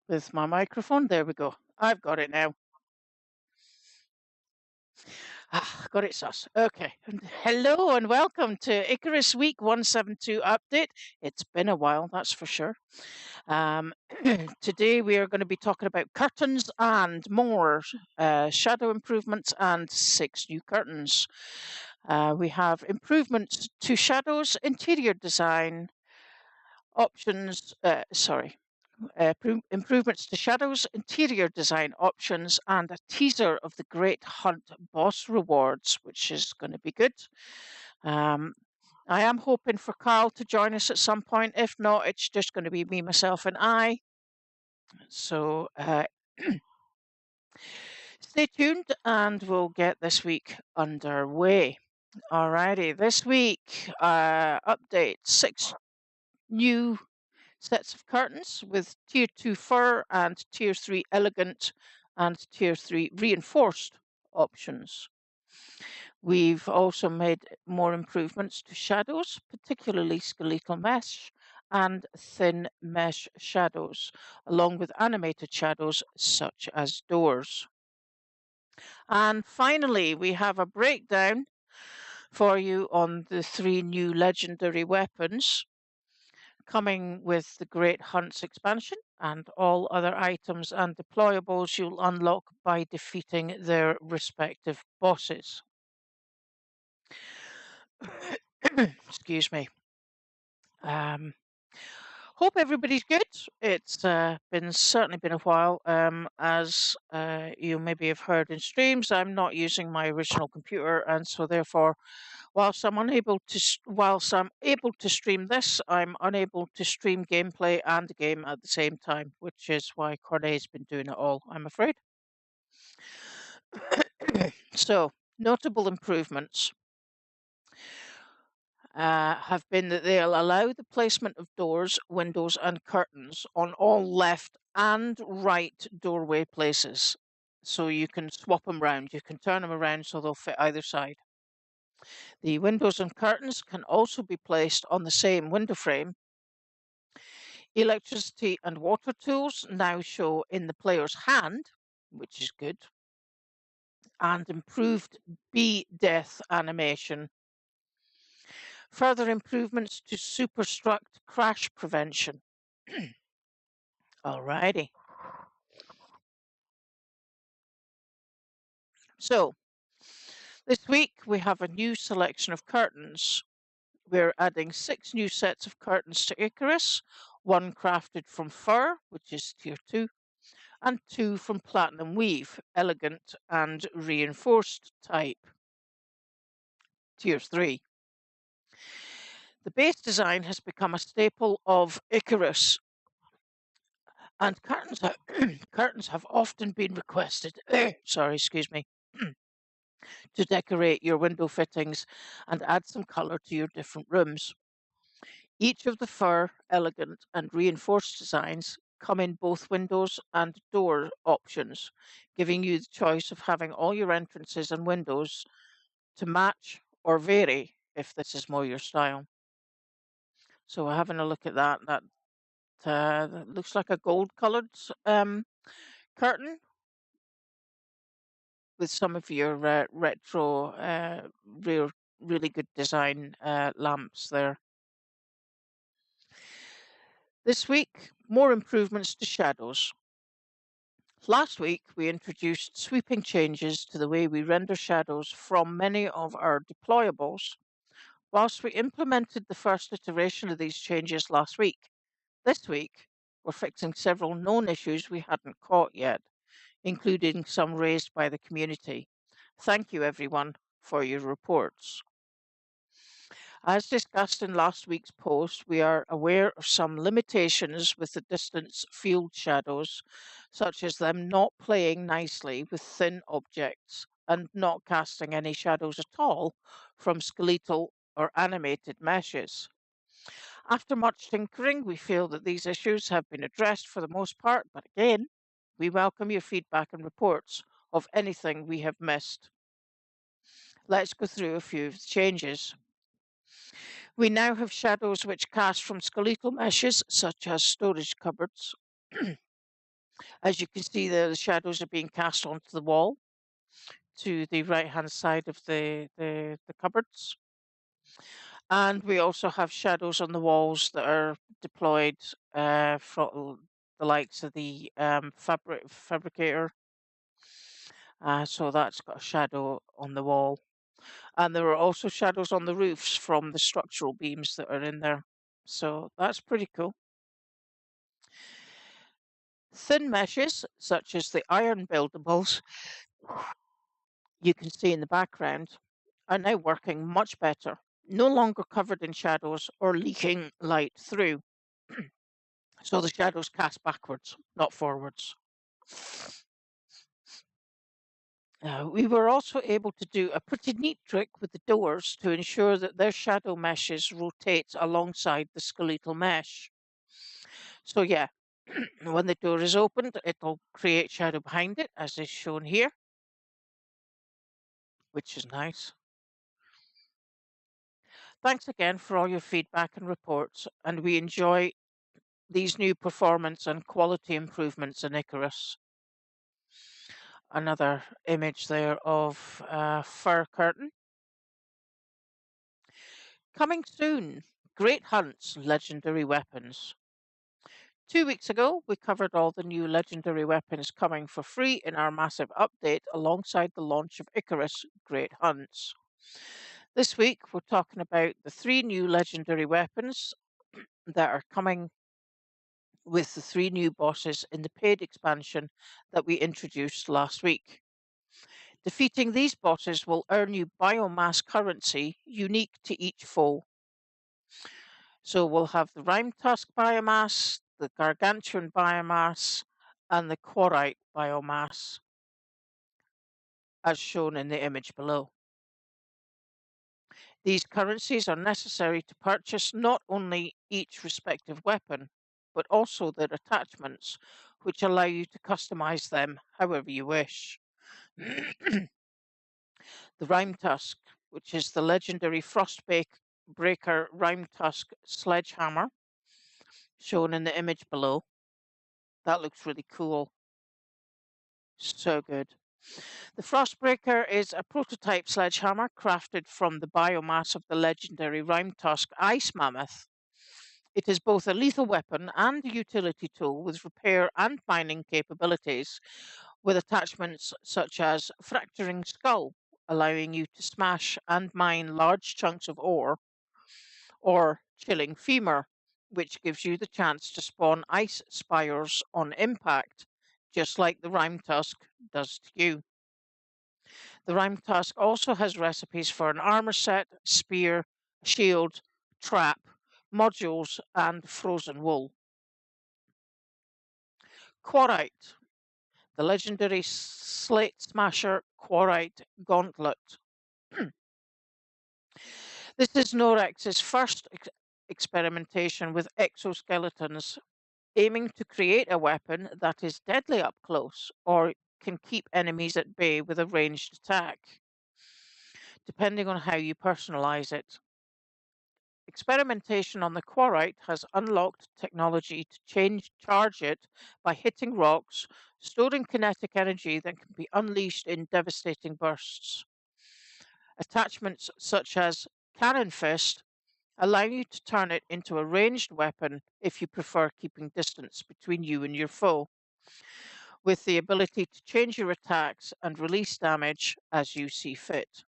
with my microphone. There we go. I've got it now. Got it sus. Okay. Hello and welcome to Icarus Week 172 update. It's been a while, that's for sure. Today we are going to be talking about curtains and more, shadow improvements and 6 new curtains. We have improvements to shadows, interior design, options, improvements to shadows, interior design options, and a teaser of the Great Hunt boss rewards, which is going to be good. I am hoping for Carl to join us at some point. If not, it's just going to be me, myself, and I. So stay tuned and we'll get this week underway. Alrighty, this week, update 6 new sets of curtains with Tier 2 fur and Tier 3 elegant and Tier 3 reinforced options. We've also made more improvements to shadows, particularly skeletal mesh and thin mesh shadows, along with animated shadows such as doors. And finally, we have a breakdown for you on the 3 new legendary weapons coming with the Great Hunts expansion and all other items and deployables you'll unlock by defeating their respective bosses. Excuse me. Hope everybody's good. It's certainly been a while. As you maybe have heard in streams, I'm not using my original computer, and so therefore, whilst I'm able to stream this, I'm unable to stream gameplay and game at the same time, which is why Cornet's been doing it all, I'm afraid. So, notable improvements have been that they'll allow the placement of doors, windows, and curtains on all left and right doorway places. So you can swap them around. You can turn them around so they'll fit either side. The windows and curtains can also be placed on the same window frame. Electricity and water tools now show in the player's hand, which is good. And improved bee death animation. Further improvements to superstruct crash prevention. Alrighty. So, this week we have a new selection of curtains. We're adding 6 new sets of curtains to Icarus, 1 crafted from fur, which is Tier 2, and 2 from platinum weave, elegant and reinforced type, Tier 3. The base design has become a staple of Icarus, and curtains have often been requested, to decorate your window fittings and add some colour to your different rooms. Each of the fur, elegant and reinforced designs come in both windows and door options, giving you the choice of having all your entrances and windows to match or vary if this is more your style. So we're having a look at that. That looks like a gold-coloured curtain with some of your retro, really good design lamps there. This week, more improvements to shadows. Last week, we introduced sweeping changes to the way we render shadows from many of our deployables. Whilst we implemented the first iteration of these changes last week, this week, we're fixing several known issues we hadn't caught yet, including some raised by the community. Thank you, everyone, for your reports. As discussed in last week's post, we are aware of some limitations with the distance field shadows, such as them not playing nicely with thin objects and not casting any shadows at all from skeletal or animated meshes. After much tinkering, we feel that these issues have been addressed for the most part, but again, we welcome your feedback and reports of anything we have missed. Let's go through a few of the changes. We now have shadows which cast from skeletal meshes, such as storage cupboards. As you can see, the shadows are being cast onto the wall to the right-hand side of the cupboards. And we also have shadows on the walls that are deployed from the likes of the fabricator. So that's got a shadow on the wall. And there are also shadows on the roofs from the structural beams that are in there. So that's pretty cool. Thin meshes, such as the iron buildables you can see in the background, are now working much better, no longer covered in shadows or leaking light through. So the shadows cast backwards, not forwards. We were also able to do a pretty neat trick with the doors to ensure that their shadow meshes rotate alongside the skeletal mesh. So yeah, when the door is opened, it'll create shadow behind it, as is shown here, which is nice. Thanks again for all your feedback and reports, and we enjoy these new performance and quality improvements in Icarus. Another image there of a fur curtain. Coming soon, Great Hunts Legendary Weapons. 2 weeks ago, we covered all the new legendary weapons coming for free in our massive update alongside the launch of Icarus Great Hunts. This week, we're talking about the 3 new legendary weapons that are coming with the 3 new bosses in the paid expansion that we introduced last week. Defeating these bosses will earn you biomass currency unique to each foe. So we'll have the Rime Tusk biomass, the Gargantuan biomass, and the Quarite biomass, as shown in the image below. These currencies are necessary to purchase not only each respective weapon, but also their attachments, which allow you to customize them however you wish. The Rime Tusk, which is the legendary Frostbreaker Rime Tusk sledgehammer, shown in the image below. That looks really cool. So good. The Frostbreaker is a prototype sledgehammer crafted from the biomass of the legendary Rime Tusk Ice Mammoth. It is both a lethal weapon and a utility tool with repair and mining capabilities, with attachments such as Fracturing Skull, allowing you to smash and mine large chunks of ore, or Chilling Femur, which gives you the chance to spawn ice spires on impact, just like the Rime Tusk does to you. The Rime Tusk also has recipes for an armor set, spear, shield, trap, modules, and frozen wool. Quarite, the legendary Slate Smasher Quarite Gauntlet. This is Norex's first experimentation with exoskeletons, aiming to create a weapon that is deadly up close or can keep enemies at bay with a ranged attack, depending on how you personalize it. Experimentation on the Quarite has unlocked technology to charge it by hitting rocks, storing kinetic energy that can be unleashed in devastating bursts. Attachments such as Cannon Fist allow you to turn it into a ranged weapon if you prefer keeping distance between you and your foe, with the ability to change your attacks and release damage as you see fit.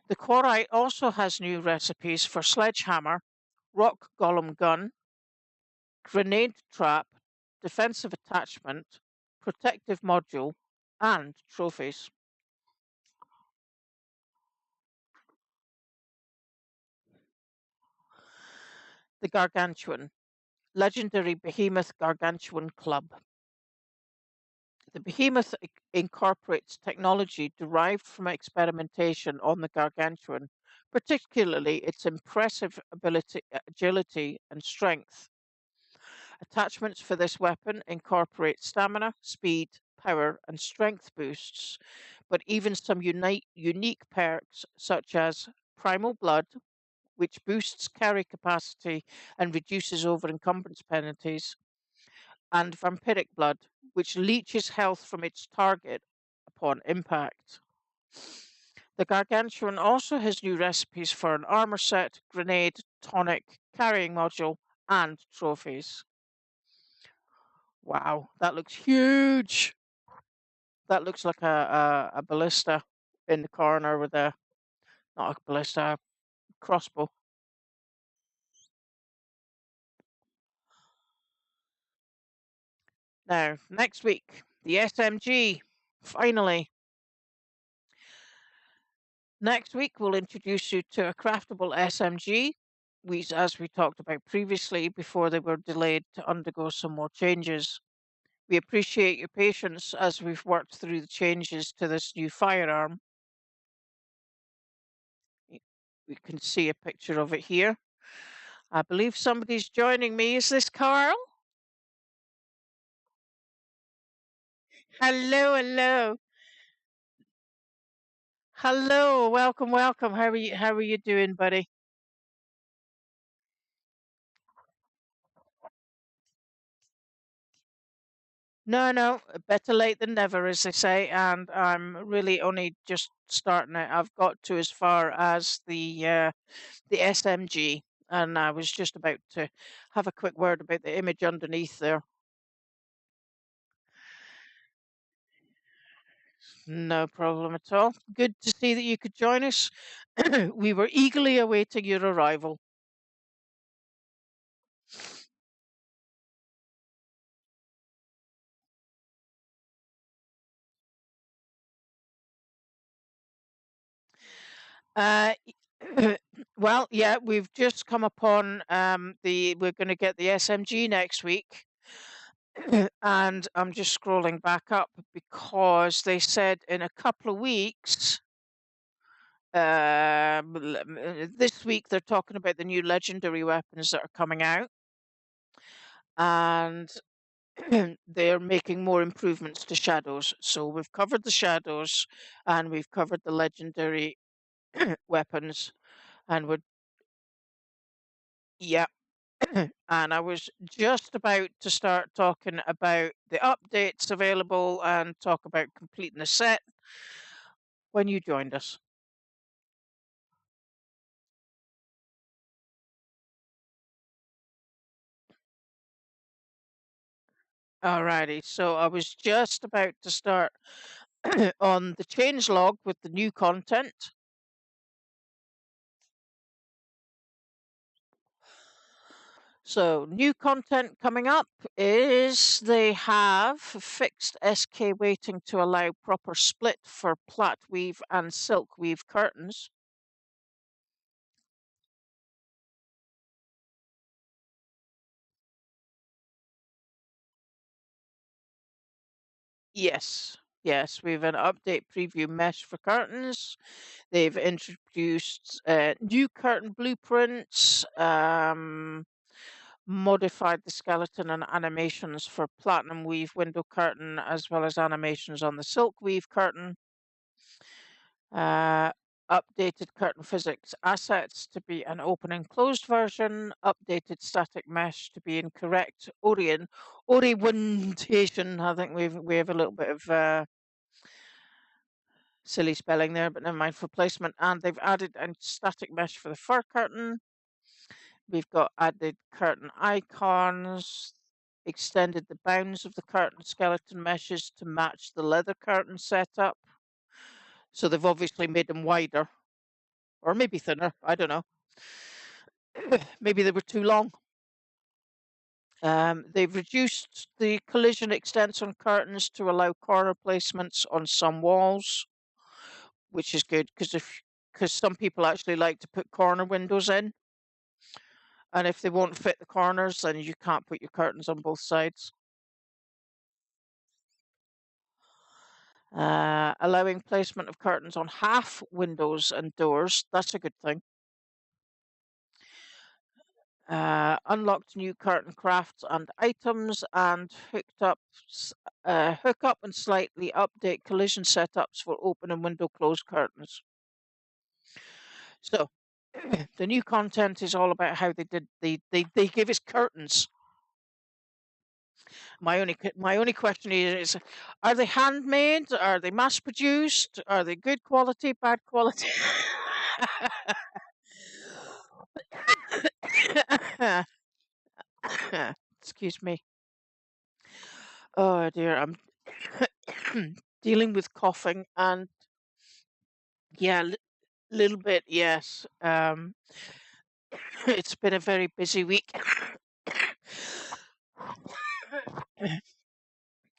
The Quarite also has new recipes for Sledgehammer, Rock Golem Gun, Grenade Trap, Defensive Attachment, Protective Module, and trophies. The Gargantuan, Legendary Behemoth Gargantuan Club. The Behemoth incorporates technology derived from experimentation on the Gargantuan, particularly its impressive agility, and strength. Attachments for this weapon incorporate stamina, speed, power, and strength boosts, but even some unique perks such as Primal Blood, which boosts carry capacity and reduces over encumbrance penalties, and vampiric blood, which leaches health from its target upon impact. The Gargantuan also has new recipes for an armor set, grenade, tonic, carrying module, and trophies. Wow, that looks huge. That looks like a ballista in the corner with a, not a ballista, a crossbow. Now, next week, the SMG. Finally. Next week, we'll introduce you to a craftable SMG, as we talked about previously, before they were delayed to undergo some more changes. We appreciate your patience as we've worked through the changes to this new firearm. We can see a picture of it here. I believe somebody's joining me. Is this Carl? Hello, hello. Hello, welcome, welcome. How are you doing, buddy? No, no, better late than never, as they say, and I'm really only just starting it. I've got to as far as the SMG, and I was just about to have a quick word about the image underneath there. No problem at all. Good to see that you could join us. We were eagerly awaiting your arrival. Uh, well, yeah, we've just come upon we're going to get the SMG next week. And I'm just scrolling back up because they said in a couple of weeks, this week they're talking about the new legendary weapons that are coming out, and they're making more improvements to shadows. So we've covered the shadows, and we've covered the legendary weapons, and we're yeah. And I was just about to start talking about the updates available and talk about completing the set when you joined us. Alrighty, so I was just about to start on the change log with the new content. So, new content coming up is they have fixed SK weighting to allow proper split for plat weave and silk weave curtains. Yes, yes, we have an update preview mesh for curtains. They've introduced new curtain blueprints, modified the skeleton and animations for platinum weave window curtain, as well as animations on the silk weave curtain. Updated curtain physics assets to be an open and closed version. Updated static mesh to be incorrect. Orientation. I think we have a little bit of silly spelling there, but never mind for placement. And they've added a static mesh for the fur curtain. We've got added curtain icons, extended the bounds of the curtain skeleton meshes to match the leather curtain setup. So they've obviously made them wider, or maybe thinner. I don't know. Maybe they were too long. They've reduced the collision extents on curtains to allow corner placements on some walls, which is good because some people actually like to put corner windows in, and if they won't fit the corners, then you can't put your curtains on both sides. Allowing placement of curtains on half windows and doors. That's a good thing. Unlocked new curtain crafts and items, and hook up and slightly update collision setups for open and window closed curtains. So the new content is all about how they give us curtains. My only question is, are they handmade? Are they mass produced? Are they good quality, bad quality? Excuse me. Oh dear, I'm dealing with coughing and yeah, little bit, yes. It's been a very busy week.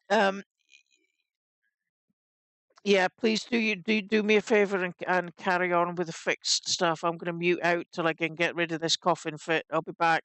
Um, yeah, please do me a favor and carry on with the fixed stuff. I'm going to mute out till I can get rid of this coughing fit. I'll be back.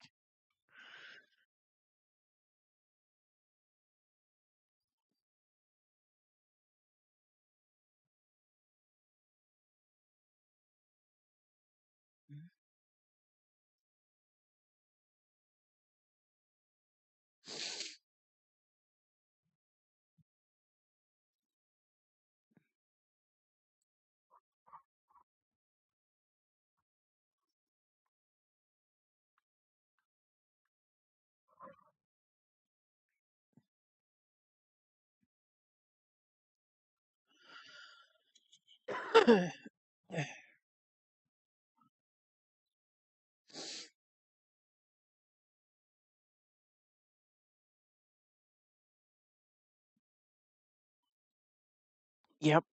Yep.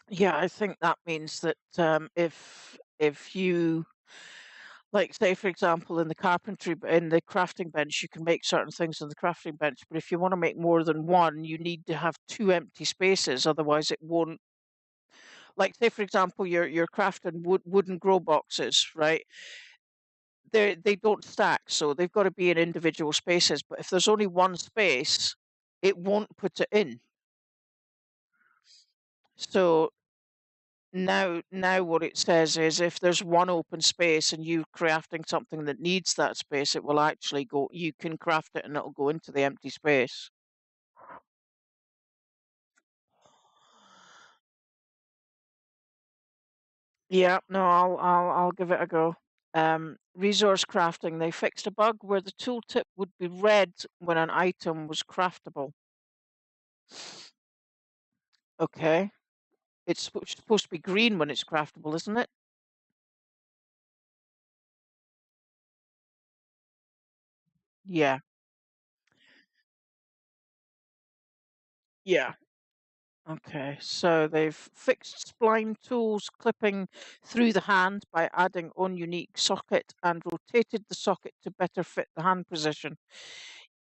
Yeah, I think that means that if you like, say for example, in the in the crafting bench, you can make certain things on the crafting bench, but if you want to make more than one, you need to have two empty spaces, otherwise it won't. Like, say for example, you're crafting wooden grow boxes, right? They don't stack, so they've got to be in individual spaces. But if there's only one space, it won't put it in. So now what it says is if there's one open space and you're crafting something that needs that space, it will actually go, you can craft it and it'll go into the empty space. Yeah, no, I'll give it a go. Resource crafting, they fixed a bug where the tooltip would be red when an item was craftable. Okay. It's supposed to be green when it's craftable, isn't it? Yeah. Yeah. Okay, so they've fixed spline tools clipping through the hand by adding on unique socket and rotated the socket to better fit the hand position.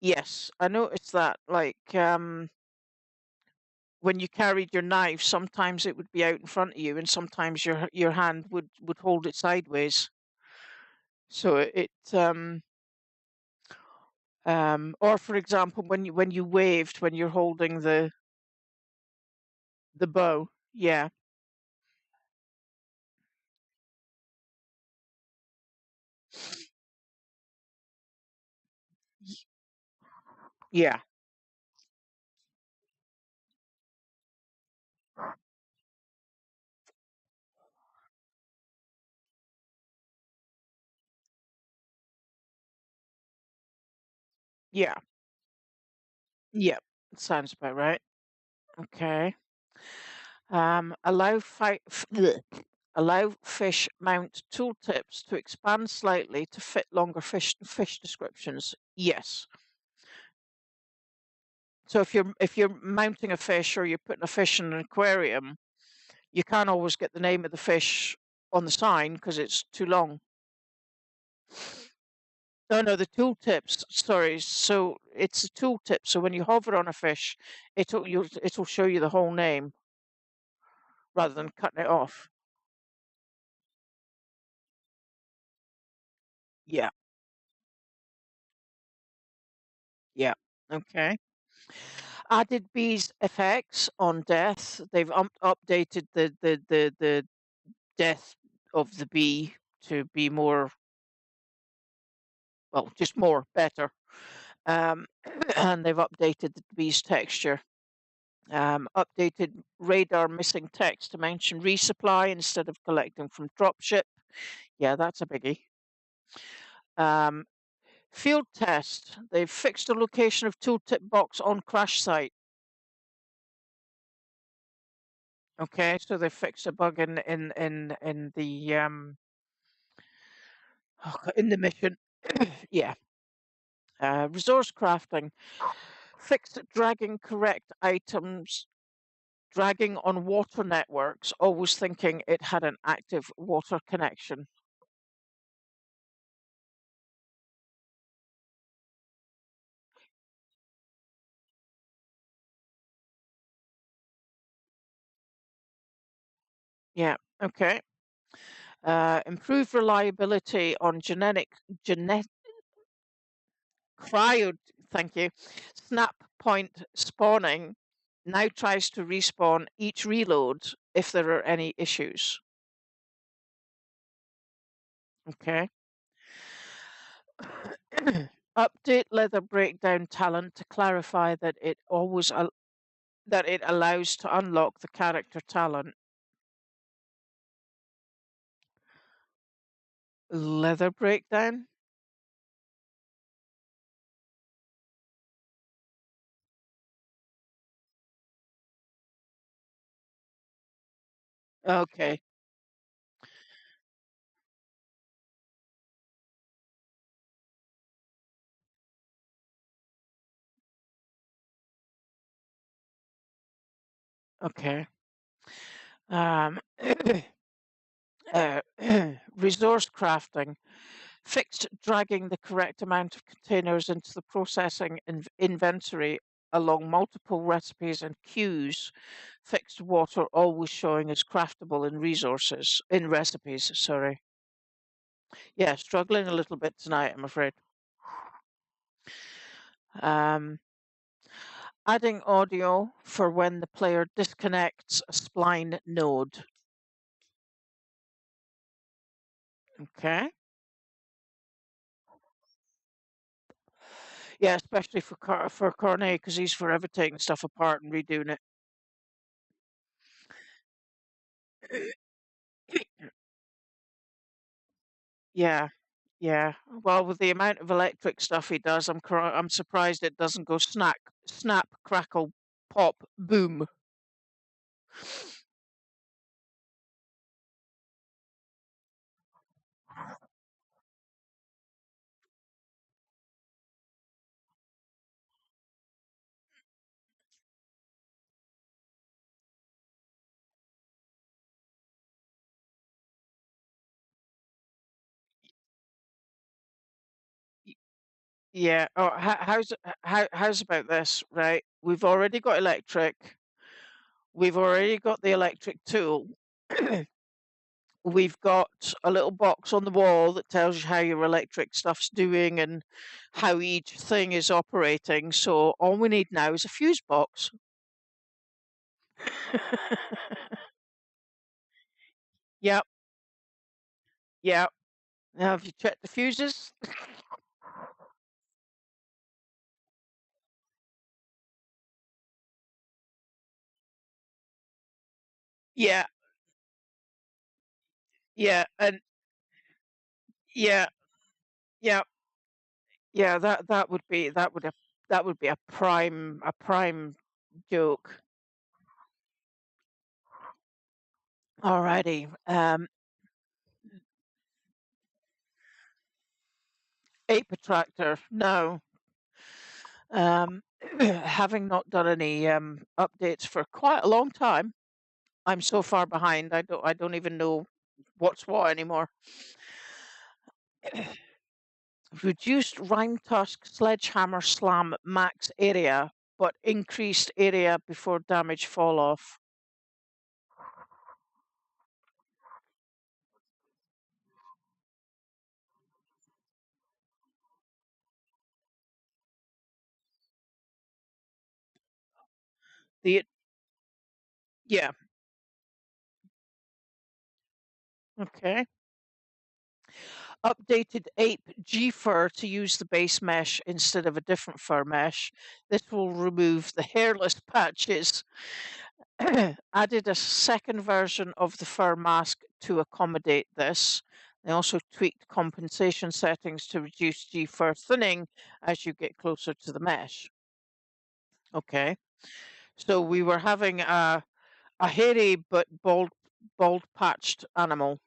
Yes, I noticed that. Like when you carried your knife, sometimes it would be out in front of you, and sometimes your hand would hold it sideways. So or for example, when you waved when you're holding the bow. Yeah. Yeah. Yeah. Yeah. Sounds about right. Okay. Allow fish mount tooltips to expand slightly to fit longer fish descriptions. Yes. So if you're mounting a fish or you're putting a fish in an aquarium, you can't always get the name of the fish on the sign because it's too long. No, no, the tooltips. Sorry. So it's a tooltip. So when you hover on a fish, it'll show you the whole name rather than cutting it off. Yeah. Yeah. Okay. Added bees effects on death. They've updated the death of the bee to be more, well, just more better. Um, and they've updated the bee's texture. Updated radar missing text to mention resupply instead of collecting from dropship. Yeah, that's a biggie. Um, Field test. They've fixed the location of tooltip box on crash site. Okay, so they fixed a bug in the in the mission. Yeah. Resource crafting. Fixed dragging correct items, dragging on water networks, always thinking it had an active water connection. Yeah. Okay. Improved reliability on genetic cryo. Thank you. Snap point spawning now tries to respawn each reload if there are any issues. Okay. Update leather breakdown talent to clarify that that it allows to unlock the character talent. Leather breakdown. Okay. Okay. Um, uh, resource crafting. Fixed dragging the correct amount of containers into the processing inventory along multiple recipes and queues. Fixed water always showing as craftable in recipes. Sorry. Yeah, struggling a little bit tonight, I'm afraid. Um, Adding audio for when the player disconnects a spline node. Okay. Yeah, especially for Cornet because he's forever taking stuff apart and redoing it. Yeah, yeah. Well, with the amount of electric stuff he does, I'm surprised it doesn't go snap, crackle, pop, boom. Yeah. Oh, how's about this? Right. We've already got electric. We've already got the electric tool. We've got a little box on the wall that tells you how your electric stuff's doing and how each thing is operating. So all we need now is a fuse box. Yep, yep. Now have you checked the fuses? Yeah, yeah, and yeah, yeah, yeah. That would be a prime joke. Alrighty. Ape attractor. No. Um, having not done any updates for quite a long time, I'm so far behind. I don't even know what's what anymore. Reduced rhyme tusk sledgehammer slam max area, but increased area before damage fall off. The Yeah. Okay. Updated ape G fur to use the base mesh instead of a different fur mesh. This will remove the hairless patches. Added a second version of the fur mask to accommodate this. They also tweaked compensation settings to reduce G fur thinning as you get closer to the mesh. Okay. So we were having a hairy but bald patched animal.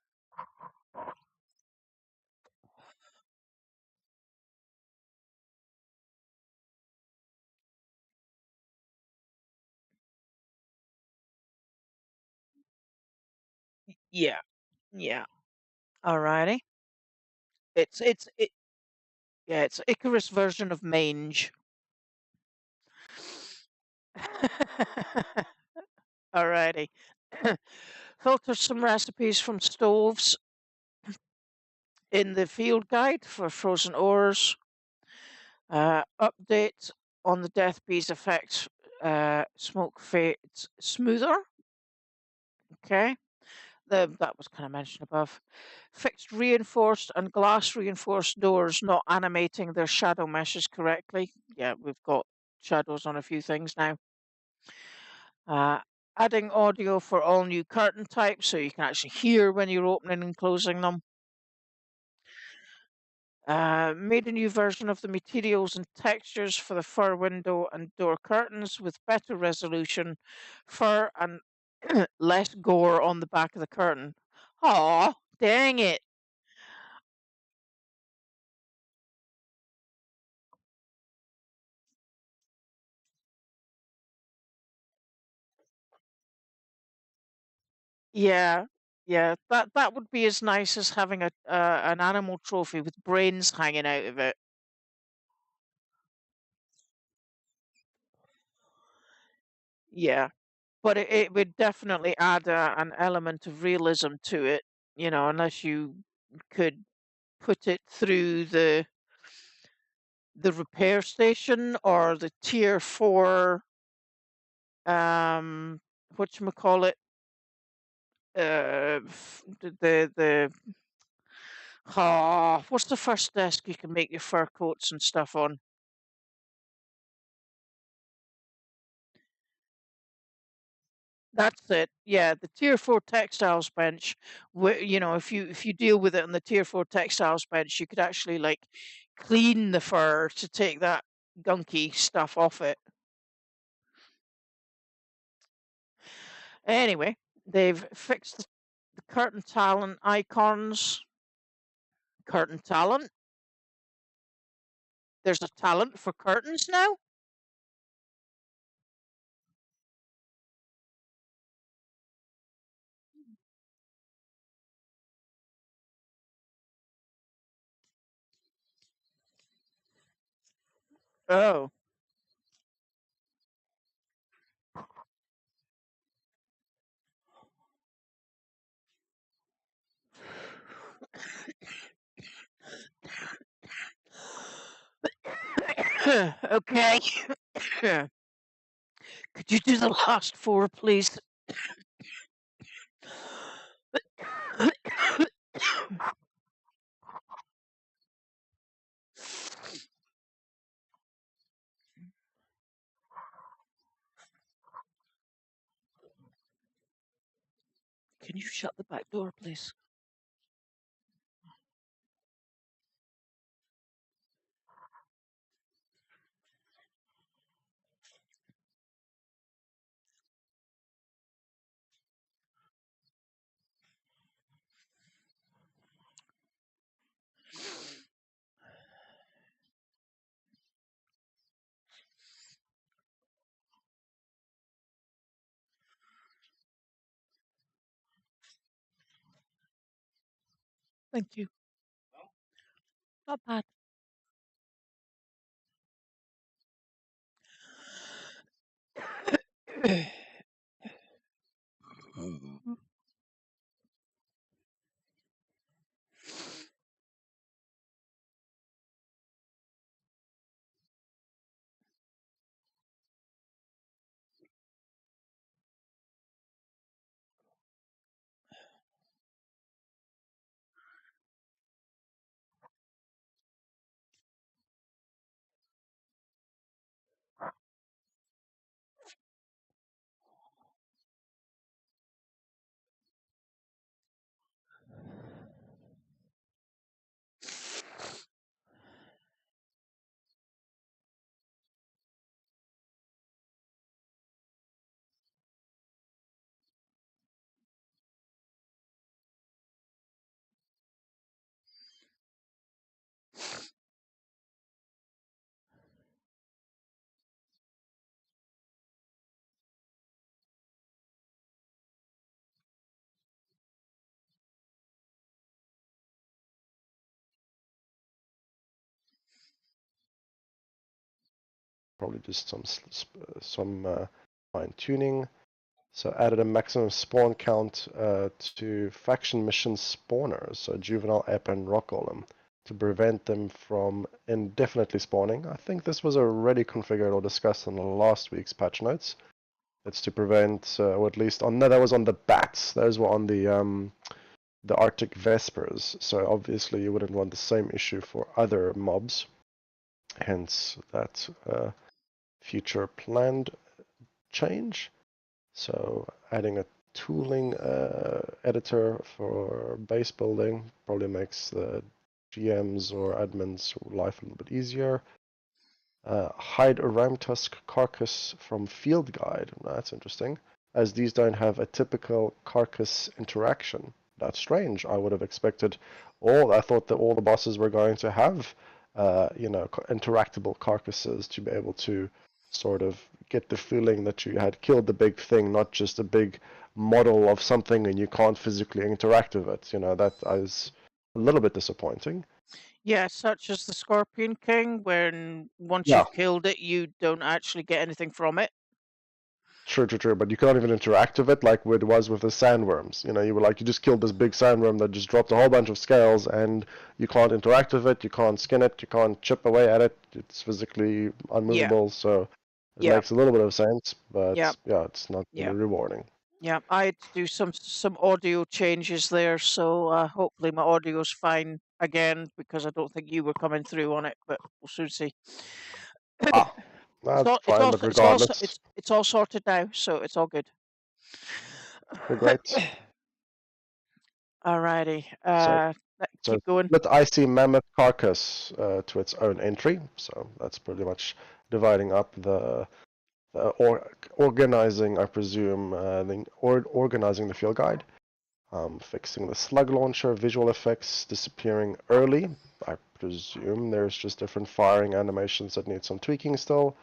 Yeah. Yeah. Alrighty. It Yeah, it's Icarus version of mange. Alrighty. Filter some recipes from stoves in the field guide for frozen ores. Update on the death bees effect smoke fades smoother. Okay. That was kind of mentioned above. Fixed reinforced and glass reinforced doors not animating their shadow meshes correctly. Yeah, we've got shadows on a few things now. Uh, Adding audio for all new curtain types so you can actually hear when you're opening and closing them. Made a new version of the materials and textures for the fur window and door curtains with better resolution, fur, and less gore on the back of the curtain. Aw, dang it. Yeah, yeah, that would be as nice as having a an animal trophy with brains hanging out of it. Yeah, but it would definitely add an element of realism to it, unless you could put it through the repair station or the tier 4 whatchamacallit, the what's the first desk you can make your fur coats and stuff on? That's it. Yeah, the tier 4 textiles bench, where if you deal with it on the tier 4 textiles bench, you could actually like clean the fur to take that gunky stuff off it. Anyway, they've fixed the curtain talent icons. Curtain talent. There's a talent for curtains now. Oh. Okay. Could you do the last four, please? Can you shut the back door, please? Thank you. Not bad. probably just some fine tuning. So added a maximum spawn count to faction mission spawners, so Juvenile, Ep, and Rock Golem, to prevent them from indefinitely spawning. I think this was already configured or discussed in last week's patch notes. It's to prevent, or at least on no, that was on the bats. Those were on the Arctic Vespers. So obviously you wouldn't want the same issue for other mobs. Hence that future planned change. So adding a tooling editor for base building probably makes the GMs or admins' life a little bit easier. Hide a ram tusk carcass from field guide. That's interesting, as these don't have a typical carcass interaction. That's strange. I would have expected I thought that all the bosses were going to have, interactable carcasses to be able to sort of get the feeling that you had killed the big thing, not just a big model of something and you can't physically interact with it. That is a little bit disappointing. Yeah, such as the Scorpion King, when once Yeah, you've killed it, you don't actually get anything from it. true. But you can't even interact with it like it was with the sandworms. You just killed this big sandworm that just dropped a whole bunch of scales, and you can't interact with it. You can't skin it. You can't chip away at it. It's physically Yeah, unmovable. So it yeah, makes a little bit of sense, yeah, but yeah, it's not yeah, really rewarding. yeah. I had to do some audio changes there, so hopefully my audio's fine again because I don't think you were coming through on it, but we'll soon see. Ah, It's that's all it's fine. all But it's all regardless, it's all sorted now, so it's all good. we're great. Alrighty, So so keep going. split icy mammoth carcass to its own entry. So that's pretty much dividing up or organizing, I presume, organizing the field guide, fixing the slug launcher, visual effects disappearing early. I presume there's just different firing animations that need some tweaking still.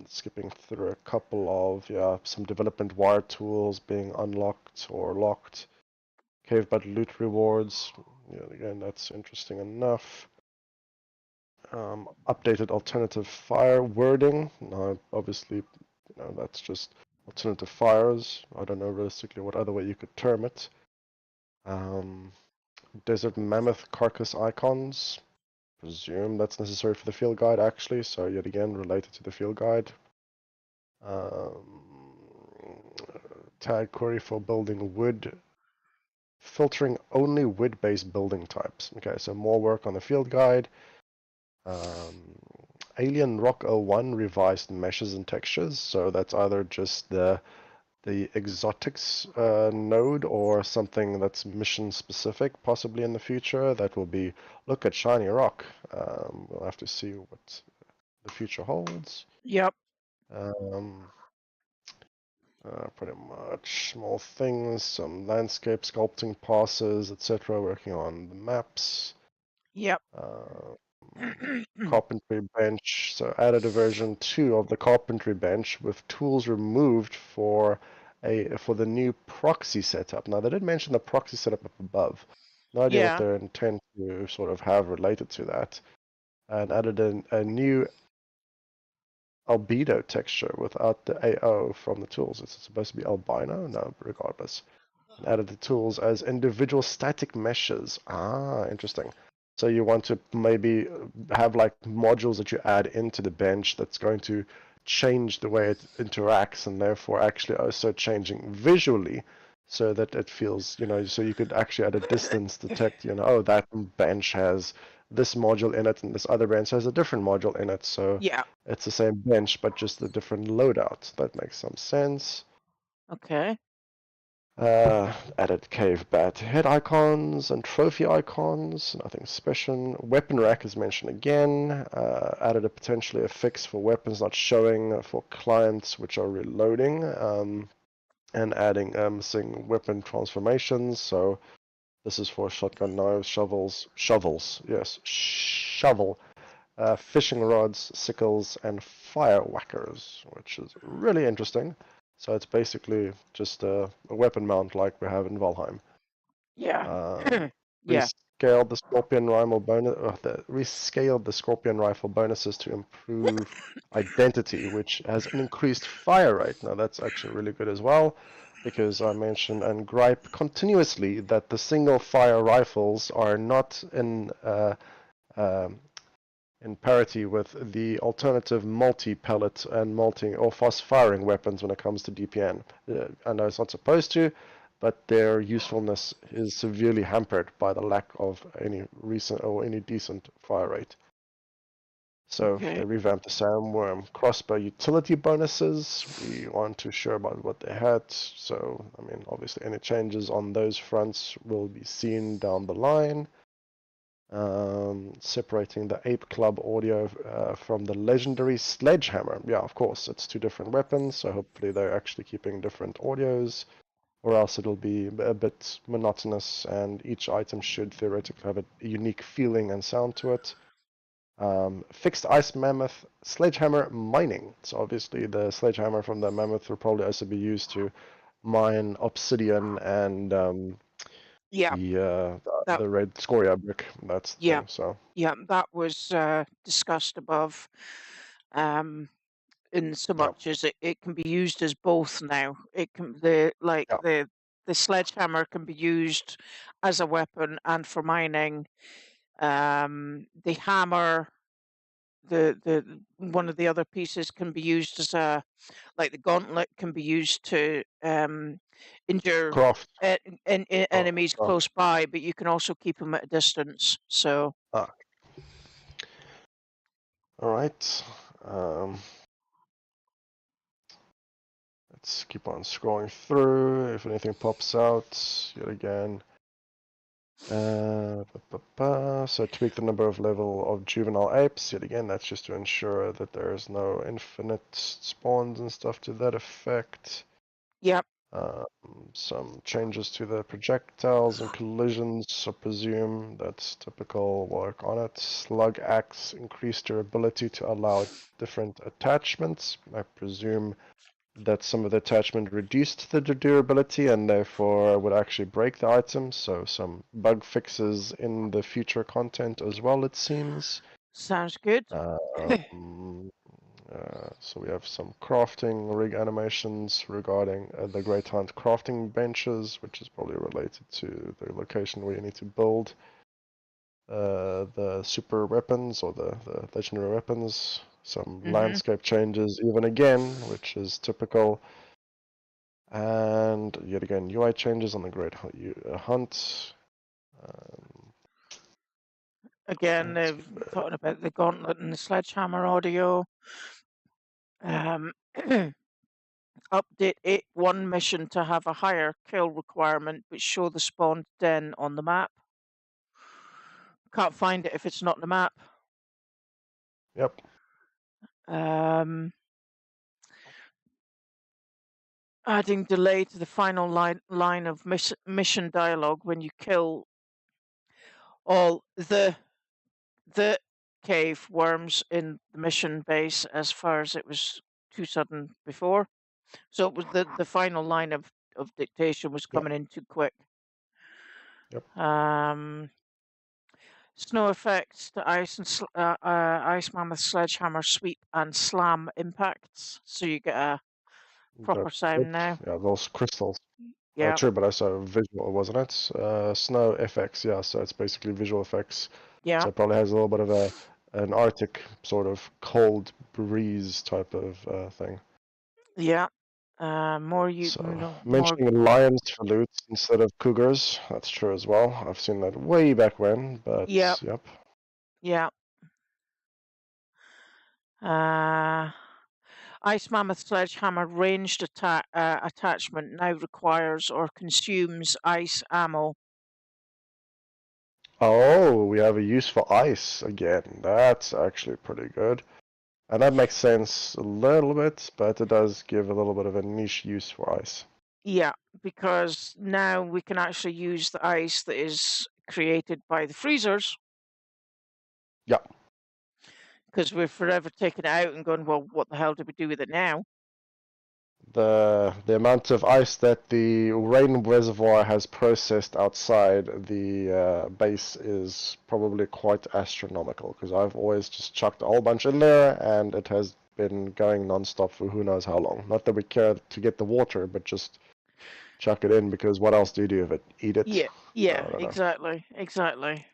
Skipping through a couple of some development wire tools being unlocked or locked. Cave but loot rewards. Yeah, again, that's interesting enough. Updated alternative fire wording. Now, obviously, that's just alternative fires. I don't know realistically what other way you could term it. Um, desert mammoth carcass icons. Presume that's necessary for the field guide actually. So yet again, related to the field guide. Um, tag query for building wood. Filtering only wood-based building types. Okay, so more work on the field guide. Um, Alien Rock 01 revised meshes and textures, so that's either just the exotics node or something that's mission specific, possibly in the future. That will be look at shiny rock. We'll have to see what the future holds. Yep. Um, pretty much small things, some landscape sculpting passes, etc. Working on the maps. Yep. Uh, carpentry bench. So added a version 2 of the carpentry bench with tools removed for the new proxy setup. Now they did mention the proxy setup up above. No idea what Yeah. their intent to sort of have related to that. And added a new albedo texture without the AO from the tools. Is it supposed to be albino? No, regardless. And added the tools as individual static meshes. Ah, interesting. So you want to maybe have like modules that you add into the bench that's going to change the way it interacts and therefore actually also changing visually so that it feels, so you could actually at a distance detect, oh, that bench has this module in it and this other bench has a different module in it. So Yeah. it's the same bench, but just a different loadout. That makes some sense. Okay. Added cave bat head icons and trophy icons, nothing special. Weapon rack is mentioned again. Added a potentially a fix for weapons not showing for clients which are reloading. And adding missing weapon transformations. So this is for shotgun knives, shovels, yes, shovel, fishing rods, sickles, and fire whackers, which is really interesting. So it's basically just a weapon mount like we have in Valheim. Yeah. Um, Yeah. rescaled the Scorpion Rifle bonuses to improve identity, which has an increased fire rate. Now that's actually really good as well, because I mentioned and gripe continuously that the single fire rifles are not um, in parity with the alternative multi-pellet and multi or fast-firing weapons when it comes to DPN. I know it's not supposed to, but their usefulness is severely hampered by the lack of any recent or any decent fire rate. So Okay. they revamped the Sandworm crossbow utility bonuses. We aren't too sure about what they had. So, I mean, obviously any changes on those fronts will be seen down the line. Separating the Ape Club audio from the legendary Sledgehammer. Yeah, of course, it's two different weapons, so hopefully they're actually keeping different audios, or else it'll be a bit monotonous, and each item should theoretically have a unique feeling and sound to it. Fixed Ice Mammoth Sledgehammer mining. So obviously the Sledgehammer from the Mammoth will probably also be used to mine obsidian and Yeah. That. the red scoria brick. That's the Yeah. thing. So Yeah. That was discussed above. In so yeah, much as it can be used as both now. It can the sledgehammer can be used as a weapon and for mining. The hammer, the one of the other pieces can be used as a like the gauntlet can be used to injure craft. enemies Craft. close by, but you can also keep them at a distance. So Ah, all right. Um, let's keep on scrolling through. If anything pops out, yet again. So tweak the number of level of juvenile apes. Yet again, that's just to ensure that there is no infinite spawns and stuff to that effect. yeah, Some changes to the projectiles and collisions, I presume that's typical work on it. Slug axe increased durability to allow different attachments. I presume that some of the attachment reduced the durability and therefore would actually break the item. So some bug fixes in the future content as well, it seems. sounds good. So we have some crafting rig animations regarding the Great Hunt crafting benches, which is probably related to the location where you need to build the super weapons or the legendary weapons. Some landscape changes even again, which is typical. And yet again, UI changes on the Great Hunt. Again, they've talking about the gauntlet and the sledgehammer audio. Update one mission to have a higher kill requirement, but show the spawned den on the map. Can't find it if it's not the map. Yep. Adding delay to the final line of mission dialogue when you kill all the cave worms in the mission base, as far as it was too sudden before. So it was the final line of dictation was coming in too quick. Yep. Snow effects to ice and ice mammoth sledgehammer sweep and slam impacts, so you get a proper sound now. Yeah, those crystals. Yeah. True, but also visual, wasn't it? Snow FX, yeah, so it's basically visual effects. Yeah. So it probably has a little bit of an Arctic sort of cold breeze type of thing. Yeah. More you So more. mentioning lions for loot instead of cougars, that's true as well. I've seen that way back when, but Yep. yep. Yeah. Ice Mammoth Sledgehammer ranged attachment now requires or consumes ice ammo. Oh, we have a use for ice again. That's actually pretty good. And that makes sense a little bit, but it does give a little bit of a niche use for ice. Yeah, because now we can actually use the ice that is created by the freezers. Yeah. Because we've forever taken it out and gone, well, what the hell do we do with it now? the amount of ice that the rain reservoir has processed outside the base is probably quite astronomical, because I've always just chucked a whole bunch in there and it has been going non-stop for who knows how long. Not that we care to get the water, but just chuck it in, because what else do you do with it? Eat it? Yeah, I yeah, don't know. exactly.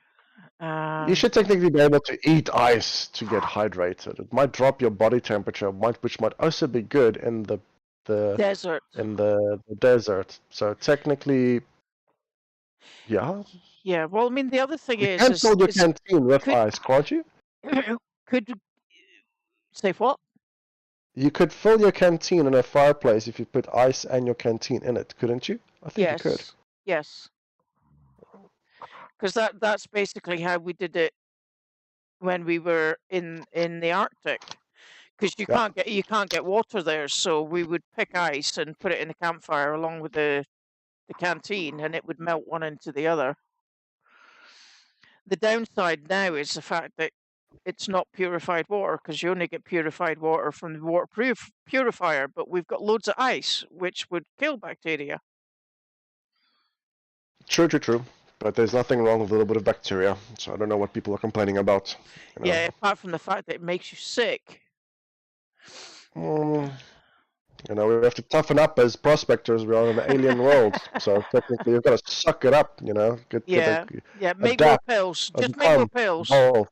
You should technically be able to eat ice to get hydrated. It might drop your body temperature, which might also be good in the Desert. the desert. So technically, yeah, Yeah. Well, I mean, the other thing you can fill your is canteen with could ice, can't you? could say what? You could fill your canteen in a fireplace if you put ice and your canteen in it, couldn't you? I think you could. Yes. Because that's basically how we did it when we were in the Arctic. Because Yeah. you can't get water there, so we would pick ice and put it in the campfire along with the canteen, and it would melt one into the other. The downside now is the fact that it's not purified water, because you only get purified water from the water purifier, but we've got loads of ice, which would kill bacteria. True. But there's nothing wrong with a little bit of bacteria, so I don't know what people are complaining about. You know. Yeah, apart from the fact that it makes you sick. You know, we have to toughen up as prospectors. We're on an alien world, so technically we've got to suck it up. You know, Yeah, make more adapt, pills. Just make more overcome, pills. evolve.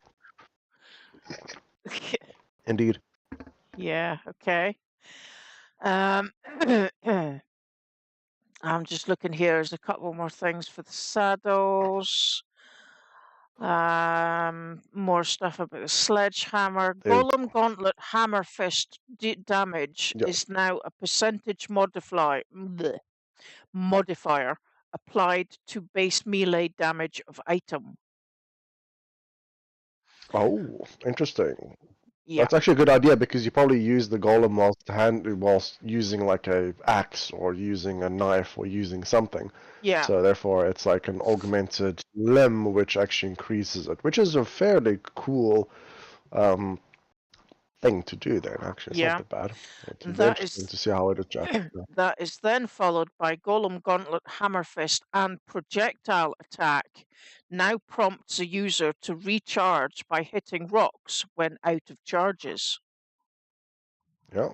Indeed. Yeah, okay. I'm just looking here. There's a couple more things for the saddles. More stuff about the sledgehammer. Golem Gauntlet Hammer Fist damage is now a percentage modifier applied to base melee damage of item. Oh, interesting. Yeah. That's actually a good idea, because you probably use the golem whilst using like a axe or using a knife or using something. Yeah. So therefore, it's like an augmented limb, which actually increases it, which is a fairly cool thing to do. Then actually, it's not that bad. It's interesting to see how it adjusts. That is then followed by Golem Gauntlet Hammerfist and Projectile Attack. Now prompts a user to recharge by hitting rocks when out of charges. Yeah.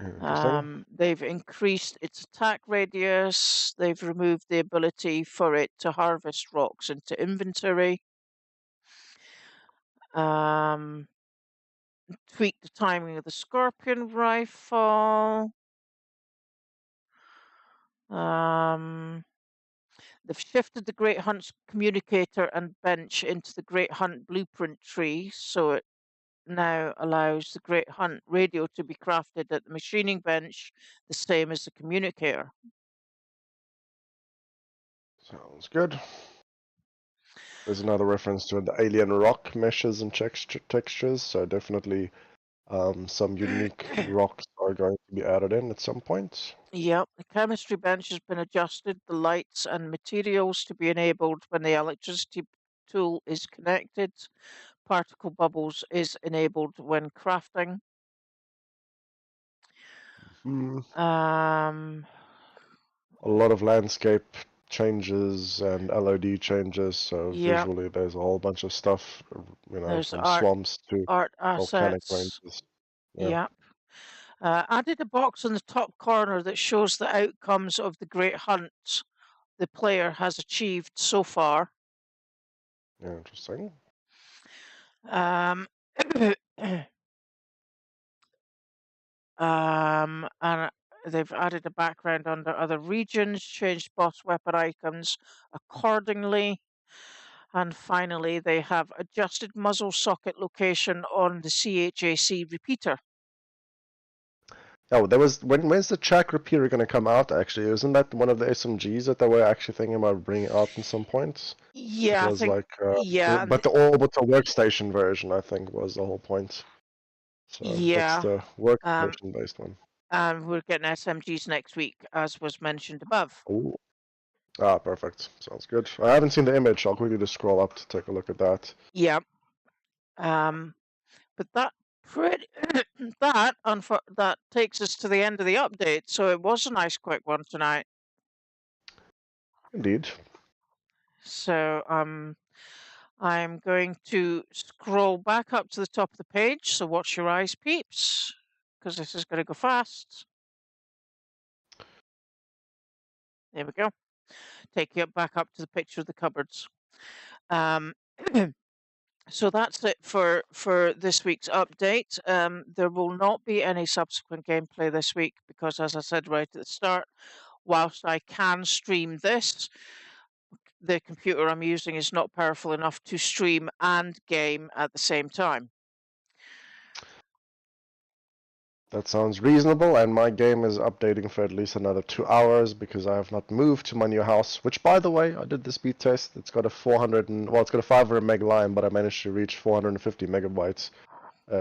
Interesting. They've increased its attack radius. They've removed the ability for it to harvest rocks into inventory. Tweak the timing of the Scorpion Rifle. They've shifted the Great Hunt's communicator and bench into the Great Hunt blueprint tree, so it now allows the Great Hunt radio to be crafted at the machining bench, the same as the communicator. Sounds good. There's another reference to the alien rock meshes and textures, so definitely some unique rocks are going to be added in at some point. Yep, the chemistry bench has been adjusted, the lights and materials to be enabled when the electricity tool is connected. Particle bubbles is enabled when crafting. A lot of landscape changes and LOD changes, so visually there's a whole bunch of stuff, you know, there's from art, swamps to volcanic assets. ranges. Yep. Added a box in the top corner that shows the outcomes of the Great Hunt the player has achieved so far. Interesting. And they've added a background under other regions, changed boss weapon icons accordingly. And finally, they have adjusted muzzle socket location on the CHAC repeater. Oh, when's the track repeater going to come out, actually? Isn't that one of the SMGs that they were actually thinking about bringing out in some points? Yeah, it was but the orbital workstation version, I think, was the whole point. So that's the workstation-based one. And we're getting SMGs next week, as was mentioned above. Ooh. Perfect. Sounds good. I haven't seen the image. I'll quickly just scroll up to take a look at that. Yeah. But that Pretty that takes us to the end of the update, so it was a nice quick one tonight. Indeed. So I'm going to scroll back up to the top of the page, so watch your eyes, peeps, because this is going to go fast. There we go. Take you back up to the picture of the cupboards. So that's it for this week's update. There will not be any subsequent gameplay this week because, as I said right at the start, whilst I can stream this, the computer I'm using is not powerful enough to stream and game at the same time. That sounds reasonable, and my game is updating for at least another 2 hours because I have not moved to my new house, which, by the way, I did the speed test. It's got a 400 and, well, it's got a 500 meg line, but I managed to reach 450 megabytes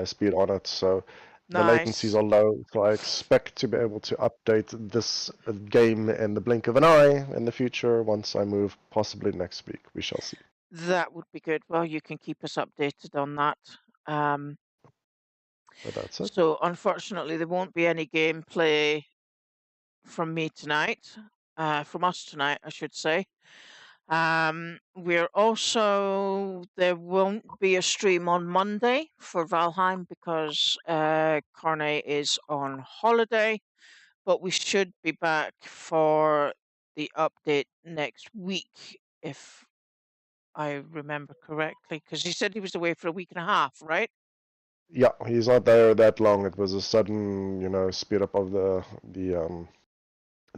speed on it, so the latencies Nice. are low, so I expect to be able to update this game in the blink of an eye in the future once I move, possibly next week. We shall see. That would be good. Well, you can keep us updated on that. But that's it. So, unfortunately, there won't be any gameplay from me tonight, from us tonight, I should say. We're also, there won't be a stream on Monday for Valheim because Carne is on holiday, but we should be back for the update next week, if I remember correctly, because he said he was away for a week and a half, right? Yeah, he's not there that long. It was a sudden, speed up of the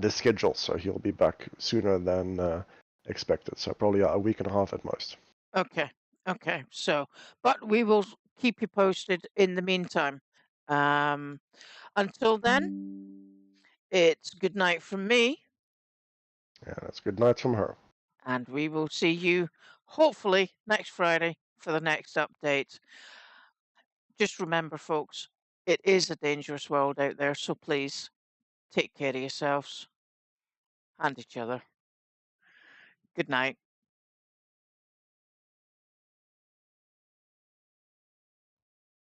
schedule, so he'll be back sooner than expected. So probably a week and a half at most. Okay. Okay. So, but we will keep you posted in the meantime. Until then, it's good night from me, Yeah, that's good night from her. and we will see you hopefully next Friday for the next update. Just remember, folks, it is a dangerous world out there, so please take care of yourselves and each other. Good night.